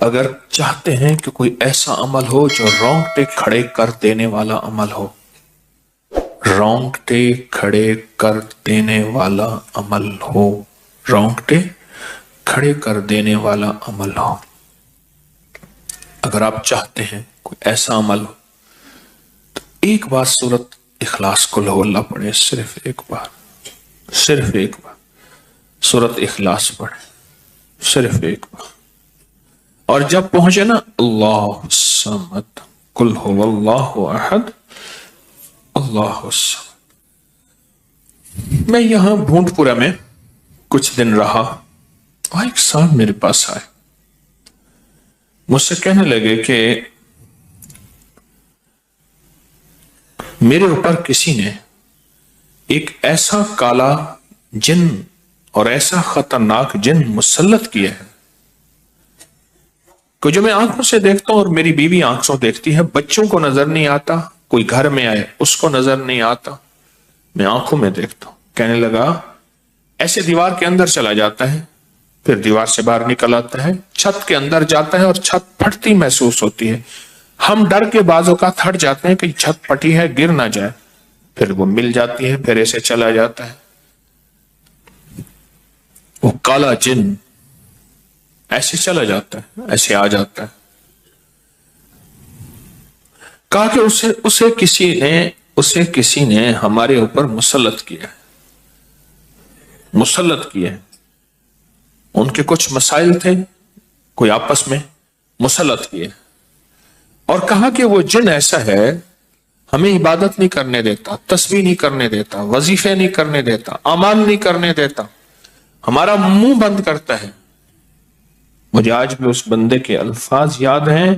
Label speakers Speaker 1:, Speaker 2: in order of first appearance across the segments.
Speaker 1: اگر چاہتے ہیں کہ کوئی ایسا عمل ہو جو رونگٹے کھڑے کر دینے والا عمل ہو، رونگٹے کھڑے کر دینے والا عمل ہو، رونگٹے کھڑے کر دینے والا عمل ہو، اگر آپ چاہتے ہیں کوئی ایسا عمل ہو تو ایک بار سورت اخلاص قل ہو اللہ پڑھے، صرف ایک بار سورت اخلاص پڑھے، صرف ایک بار. اور جب پہنچے نا اللہ الصمد قل هو اللہ احد اللہ الصمد. میں یہاں بھونڈ پورا میں کچھ دن رہا اور ایک صاحب میرے پاس آئے، مجھ سے کہنے لگے کہ میرے اوپر کسی نے ایک ایسا کالا جن اور ایسا خطرناک جن مسلط کیا ہے کہ جو میں آنکھوں سے دیکھتا ہوں اور میری بیوی آنکھوں دیکھتی ہے، بچوں کو نظر نہیں آتا، کوئی گھر میں آئے اس کو نظر نہیں آتا، میں آنکھوں میں دیکھتا ہوں. کہنے لگا ایسے دیوار کے اندر چلا جاتا ہے، پھر دیوار سے باہر نکل آتا ہے، چھت کے اندر جاتا ہے اور چھت پھٹتی محسوس ہوتی ہے، ہم ڈر کے بعض اوقات ہٹ جاتے ہیں کہ چھت پھٹی ہے گر نہ جائے، پھر وہ مل جاتی ہے، پھر ایسے چلا جاتا ہے. وہ کالا جن ایسے چلا جاتا ہے، ایسے آ جاتا ہے. کہا کہ اسے کسی نے ہمارے اوپر مسلط کیا ہے. ان کے کچھ مسائل تھے، کوئی آپس میں مسلط کیے اور کہا کہ وہ جن ایسا ہے ہمیں عبادت نہیں کرنے دیتا، تسبیح نہیں کرنے دیتا، وظیفے نہیں کرنے دیتا، اعمال نہیں کرنے دیتا، ہمارا منہ بند کرتا ہے. مجھے آج بھی اس بندے کے الفاظ یاد ہیں.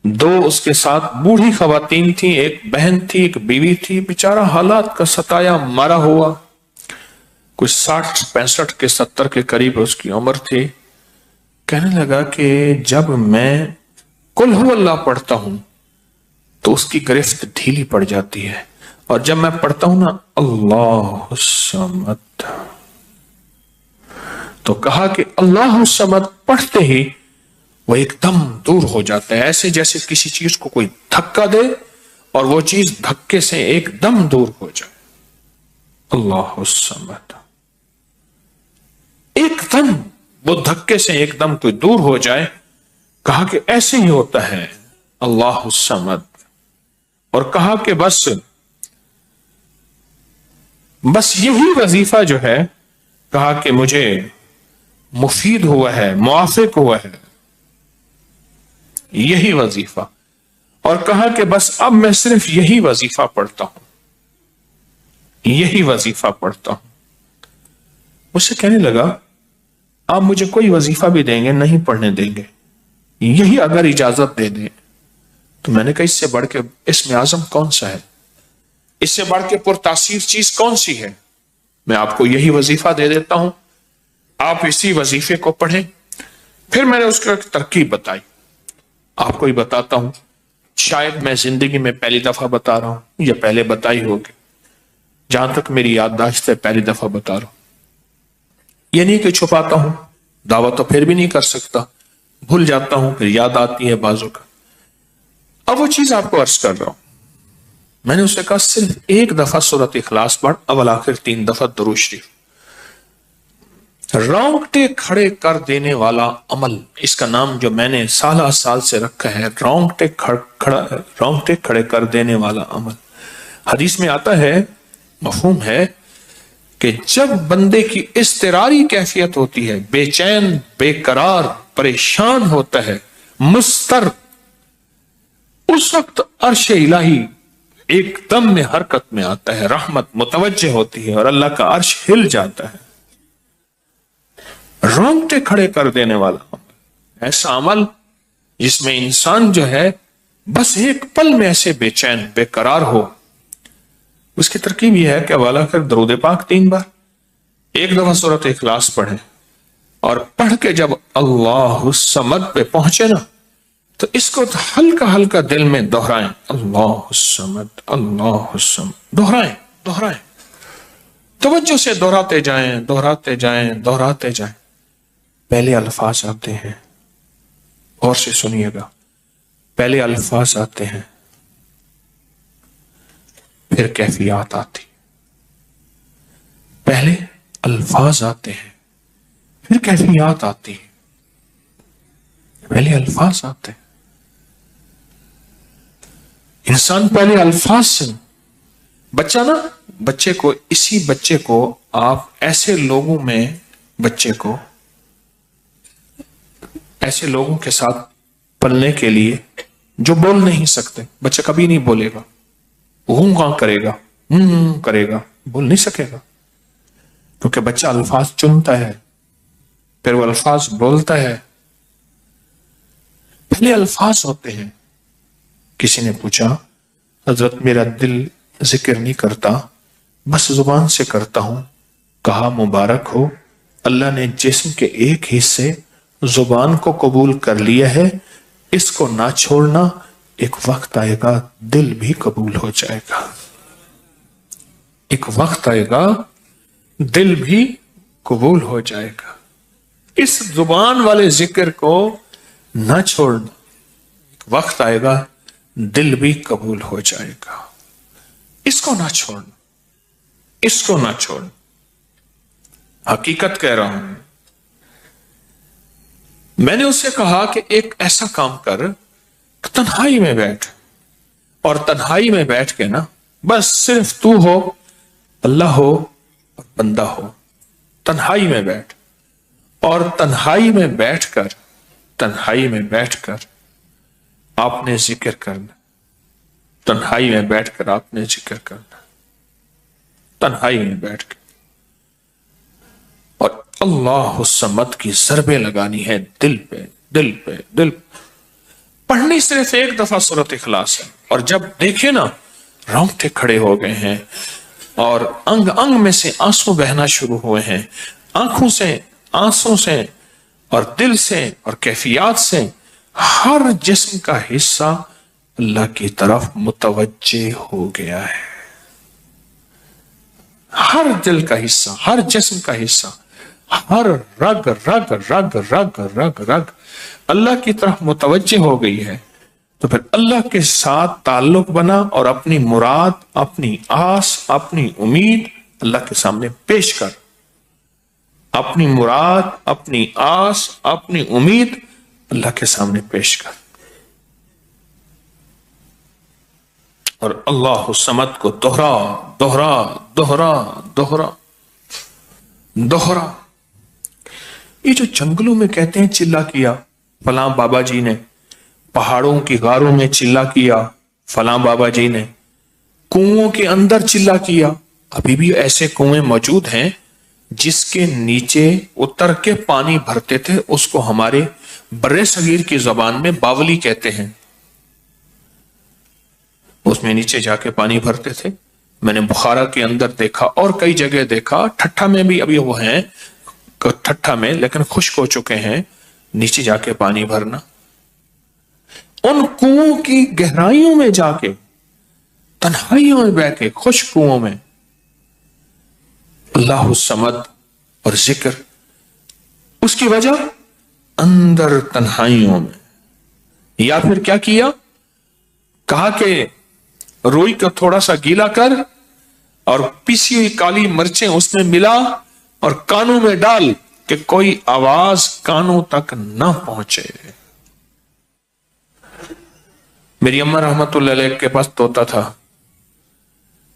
Speaker 1: 2 اس کے ساتھ بوڑھی خواتین تھیں، ایک بہن تھی، ایک بیوی تھی، بیچارہ حالات کا ستایا مارا ہوا، کچھ 60 65 کے 70 کے قریب اس کی عمر تھی. کہنے لگا کہ جب میں قل ہو اللہ پڑھتا ہوں تو اس کی گرفت ڈھیلی پڑ جاتی ہے، اور جب میں پڑھتا ہوں نا اللہ الصمد تو کہا کہ اللہ الصمد پڑھتے ہی وہ ایک دم دور ہو جاتا ہے، ایسے جیسے کسی چیز کو کوئی دھکا دے اور وہ چیز دھکے سے ایک دم دور ہو جائے. اللہ الصمد ایک دم وہ دھکے سے ایک دم کوئی دور ہو جائے. کہا کہ ایسے ہی ہوتا ہے اللہ الصمد. اور کہا کہ بس یہی وظیفہ جو ہے، کہا کہ مجھے مفید ہوا ہے، موافق ہوا ہے یہی وظیفہ. اور کہا کہ بس اب میں صرف یہی وظیفہ پڑھتا ہوں. مجھ سے کہنے لگا آپ مجھے کوئی وظیفہ بھی دیں گے نہیں پڑھنے دیں گے، یہی اگر اجازت دے دیں. تو میں نے کہا اس سے بڑھ کے اسم اعظم کون سا ہے، اس سے بڑھ کے پرتاثیر چیز کون سی ہے؟ میں آپ کو یہی وظیفہ دے دیتا ہوں، آپ اسی وظیفے کو پڑھیں. پھر میں نے اس کو ایک ترکیب بتائی، آپ کو ہی بتاتا ہوں، شاید میں زندگی میں پہلی دفعہ بتا رہا ہوں یا پہلے بتائی ہوگی، جہاں تک میری یادداشت ہے پہلی دفعہ بتا رہا ہوں. یہ نہیں کہ چھپاتا ہوں، دعویٰ تو پھر بھی نہیں کر سکتا، بھول جاتا ہوں پھر یاد آتی ہے بازوں کا. اب وہ چیز آپ کو عرض کر رہا ہوں. میں نے اسے کہا صرف ایک دفعہ سورۃ اخلاص پڑھ، اول آخر 3 دفعہ درود شریف. رونگٹے کھڑے کر دینے والا عمل، اس کا نام جو میں نے سال سے رکھا ہے رونگٹے کھڑے کر دینے والا عمل. حدیث میں آتا ہے، مفہوم ہے کہ جب بندے کی اضطراری کیفیت ہوتی ہے، بے چین، بے قرار، پریشان ہوتا ہے، مضطر، اس وقت عرش الہی ایک دم میں حرکت میں آتا ہے، رحمت متوجہ ہوتی ہے اور اللہ کا عرش ہل جاتا ہے. رونگٹے کھڑے کر دینے والا عمل، ایسا عمل جس میں انسان جو ہے بس ایک پل میں ایسے بے چین بے قرار ہو. اس کی ترکیب یہ ہے کہ والا کر درود پاک 3 بار، ایک دفعہ سورۃ اخلاص پڑھیں اور پڑھ کے جب اللہ الصمد پہ پہنچے نا تو اس کو ہلکا ہلکا دل میں دہرائیں، اللہ الصمد اللہ الصمد، دہرائیں، توجہ سے دہراتے جائیں. پہلے الفاظ آتے ہیں اور سے سنیے گا، پہلے الفاظ آتے ہیں، پھر کیفیات آتی، پہلے الفاظ آتے ہیں پھر کیفیات آتی، پہلے الفاظ آتے ہیں، انسان پہلے الفاظ سے، بچہ نا، اسی بچے کو آپ ایسے لوگوں میں، بچے کو ایسے لوگوں کے ساتھ پلنے کے لیے جو بول نہیں سکتے، بچہ کبھی نہیں بولے گا، ہوں کہاں کرے گا، کرے گا، بول نہیں سکے گا، کیونکہ بچہ الفاظ چنتا ہے پھر وہ الفاظ بولتا ہے، پہلے الفاظ ہوتے ہیں۔ کسی نے پوچھا، حضرت میرا دل ذکر نہیں کرتا، بس زبان سے کرتا ہوں۔ کہا مبارک ہو، اللہ نے جسم کے ایک حصے زبان کو قبول کر لیا ہے، اس کو نہ چھوڑنا، ایک وقت آئے گا دل بھی قبول ہو جائے گا، ایک وقت آئے گا دل بھی قبول ہو جائے گا۔ اس زبان والے ذکر کو نہ چھوڑنا، ایک وقت آئے گا دل بھی قبول ہو جائے گا، اس کو نہ چھوڑنا، اس کو نہ چھوڑنا۔ حقیقت کہہ رہا ہوں، میں نے اس سے کہا کہ ایک ایسا کام کر، تنہائی میں بیٹھ، اور تنہائی میں بیٹھ کے نا، بس صرف تو ہو، اللہ ہو اور بندہ ہو، تنہائی میں بیٹھ، اور تنہائی میں بیٹھ کر، تنہائی میں بیٹھ کر آپ نے ذکر کرنا، تنہائی میں بیٹھ کر آپ نے ذکر کرنا، تنہائی میں بیٹھ کے، اور اللہ الصمد کی ضربیں لگانی ہے دل پہ، دل پہ، دل پہ۔ پڑھنی صرف ایک دفعہ سورۃ اخلاص ہے، اور جب دیکھیں نا رونگٹے کھڑے ہو گئے ہیں اور انگ انگ میں سے آنسو بہنا شروع ہوئے ہیں، آنکھوں سے، آنسوں سے اور دل سے اور کیفیات سے ہر جسم کا حصہ اللہ کی طرف متوجہ ہو گیا ہے، ہر دل کا حصہ، ہر جسم کا حصہ، ہر رگ رگ رگ رگ رگ رگ اللہ کی طرف متوجہ ہو گئی ہے۔ تو پھر اللہ کے ساتھ تعلق بنا اور اپنی مراد، اپنی آس، اپنی امید اللہ کے سامنے پیش کر، اپنی مراد، اپنی آس، اپنی امید اللہ کے سامنے پیش کر، اور اللہ الصمد کو دوہرا دوہرا دوہرا دوہرا دوہرا۔ یہ جو جنگلوں میں کہتے ہیں چلا کیا فلاں بابا جی نے، پہاڑوں کی غاروں میں چلا کیا فلاں بابا جی نے، کنووں کے اندر چلا کیا، ابھی بھی ایسے کنویں موجود ہیں جس کے نیچے اتر کے پانی بھرتے تھے، اس کو ہمارے برے صغیر کی زبان میں باولی کہتے ہیں، اس میں نیچے جا کے پانی بھرتے تھے۔ میں نے بخارا کے اندر دیکھا اور کئی جگہ دیکھا، ٹھٹھا میں بھی ابھی وہ ہیں، ٹھٹھا میں لیکن خشک ہو چکے ہیں، نیچے جا کے پانی بھرنا، ان کنووں کی گہرائیوں میں جا کے، تنہائیوں میں بیٹھ کے، خشک کنووں میں اللہ الصمد اور ذکر، اس کی وجہ اندر تنہائیوں میں۔ یا پھر کیا کیا؟ کہا کہ روئی کو تھوڑا سا گیلا کر اور پیسی ہوئی کالی مرچیں اس میں ملا اور کانوں میں ڈال کہ کوئی آواز کانوں تک نہ پہنچے۔ میری اماں رحمت اللہ علیہ کے پاس طوطا تھا،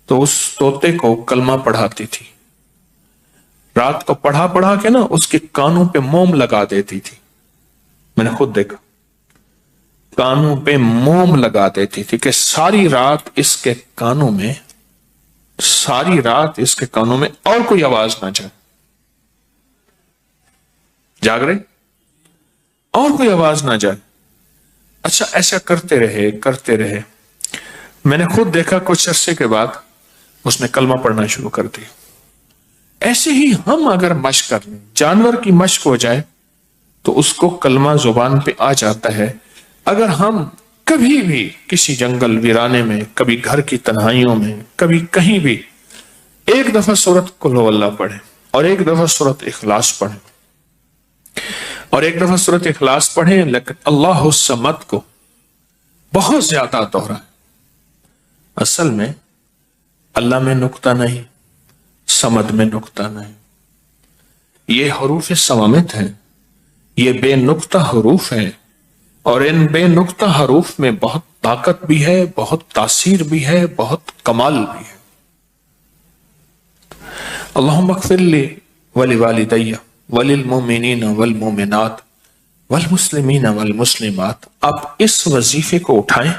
Speaker 1: تو اس طوطے کو کلمہ پڑھاتی تھی، رات کو پڑھا پڑھا کے نا اس کے کانوں پہ موم لگا دیتی تھی، میں نے خود دیکھا، کانوں پہ موم لگا دیتی تھی کہ ساری رات اس کے کانوں میں، ساری رات اس کے کانوں میں اور کوئی آواز نہ جائے۔ جاگ رہے؟ اور کوئی آواز نہ جائے۔ اچھا ایسا کرتے رہے کرتے رہے، میں نے خود دیکھا کچھ عرصے کے بعد اس نے کلمہ پڑھنا شروع کر دیا۔ ایسے ہی ہم اگر مشق کر لیں، جانور کی مشق ہو جائے تو اس کو کلمہ زبان پہ آ جاتا ہے۔ اگر ہم کبھی بھی کسی جنگل ویرانے میں، کبھی گھر کی تنہائیوں میں، کبھی کہیں بھی ایک دفعہ سورۃ قل ہو اللہ پڑھیں اور ایک دفعہ سورۃ اخلاص پڑھیں اور ایک دفعہ سورۃ اخلاص پڑھیں، لیکن اللہ الصمد کو بہت زیادہ دوہرائیں۔ اصل میں اللہ میں نقطہ نہیں، صمد میں نقطہ نہیں، یہ حروف صوامت ہیں، یہ بے نقطہ حروف ہیں، اور ان بے نقطہ حروف میں بہت طاقت بھی ہے، بہت تاثیر بھی ہے، بہت کمال بھی ہے۔ اللہم اغفر لی ولوالدی وللمؤمنین والمؤمنات والمسلمین والمسلمات۔ آپ اس وظیفے کو اٹھائیں،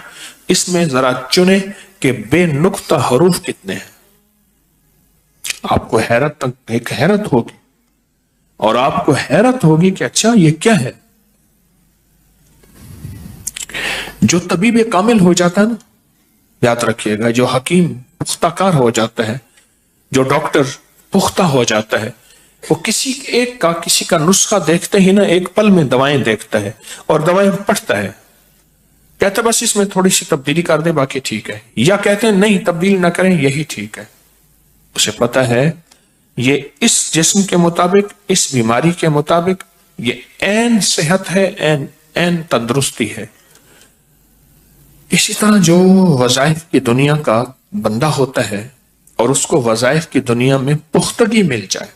Speaker 1: اس میں ذرا چنیں کہ بے نقطہ حروف کتنے ہیں۔ آپ کو حیرت ہوگی، اور آپ کو حیرت ہوگی کہ اچھا یہ کیا ہے۔ جو طبیب کامل ہو جاتا ہے نا، یاد رکھیے گا، جو حکیم پختہ کار ہو جاتا ہے، جو ڈاکٹر پختہ ہو جاتا ہے، وہ کسی کا نسخہ دیکھتے ہی نا ایک پل میں دوائیں دیکھتا ہے اور دوائیں پڑھتا ہے، کہتا ہے بس اس میں تھوڑی سی تبدیلی کر دیں باقی ٹھیک ہے، یا کہتے ہیں نہیں تبدیل نہ کریں یہی ٹھیک ہے۔ اسے پتا ہے یہ اس جسم کے مطابق، اس بیماری کے مطابق یہ عین صحت ہے، عین تندرستی ہے۔ اسی طرح جو وظائف کی دنیا کا بندہ ہوتا ہے اور اس کو وظائف کی دنیا میں پختگی مل جائے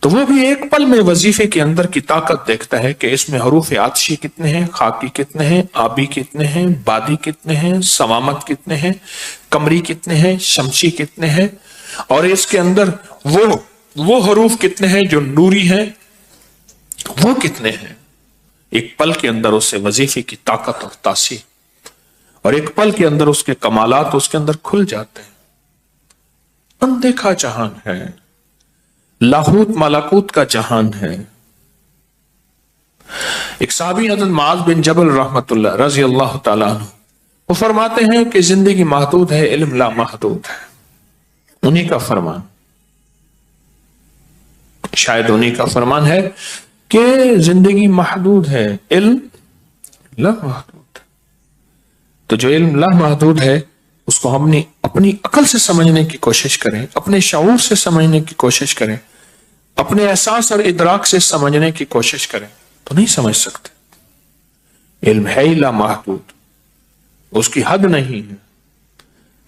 Speaker 1: تو وہ بھی ایک پل میں وظیفے کے اندر کی طاقت دیکھتا ہے کہ اس میں حروف عطشی کتنے ہیں، خاکی کتنے ہیں، آبی کتنے ہیں، بادی کتنے ہیں، سوامت کتنے ہیں، قمری کتنے ہیں، شمسی کتنے ہیں، اور اس کے اندر وہ حروف کتنے ہیں جو نوری ہیں، وہ کتنے ہیں۔ ایک پل کے اندر اسے وظیفے کی طاقت اور تاثیر، اور ایک پل کے اندر اس کے کمالات اس کے اندر کھل جاتے ہیں۔ اندیکھا جہان ہے، لاہوت ملکوت کا جہان ہے۔ ایک صحابی حضرت معاذ بن جبل رحمت اللہ رضی اللہ تعالیٰ عنہ، وہ فرماتے ہیں کہ زندگی محدود ہے، علم لا محدود ہے۔ انہی کا فرمان، شاید انہی کا فرمان ہے کہ زندگی محدود ہے، علم لا محدود۔ تو جو علم لا محدود ہے اس کو ہم اپنی عقل سے سمجھنے کی کوشش کریں، اپنے شعور سے سمجھنے کی کوشش کریں، اپنے احساس اور ادراک سے سمجھنے کی کوشش کریں تو نہیں سمجھ سکتے۔ علم ہے ہی لا محدود، اس کی حد نہیں ہے۔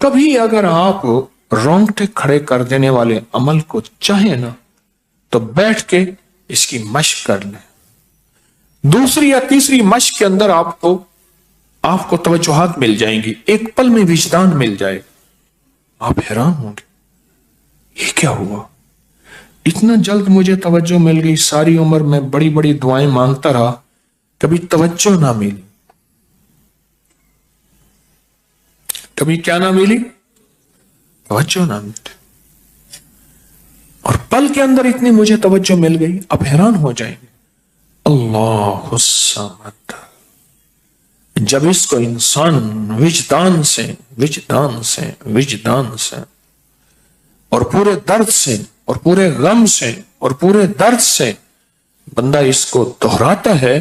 Speaker 1: کبھی اگر آپ رونگٹے کھڑے کر دینے والے عمل کو چاہیں نا تو بیٹھ کے اس کی مشق کر لیں۔ دوسری یا تیسری مشق کے اندر آپ کو توجہات مل جائیں گی، ایک پل میں وجدان مل جائے، آپ حیران ہوں گے یہ کیا ہوا، اتنا جلد مجھے توجہ مل گئی، ساری عمر میں بڑی بڑی دعائیں مانگتا رہا، کبھی توجہ نہ ملی، کبھی کیا نہ ملی، توجہ نہ ملی، اور پل کے اندر اتنی مجھے توجہ مل گئی، آپ حیران ہو جائیں گے۔ اللہ الصمد، جب اس کو انسان وجدان سے اور پورے درد سے اور پورے غم سے اور پورے درد سے بندہ اس کو دہراتا ہے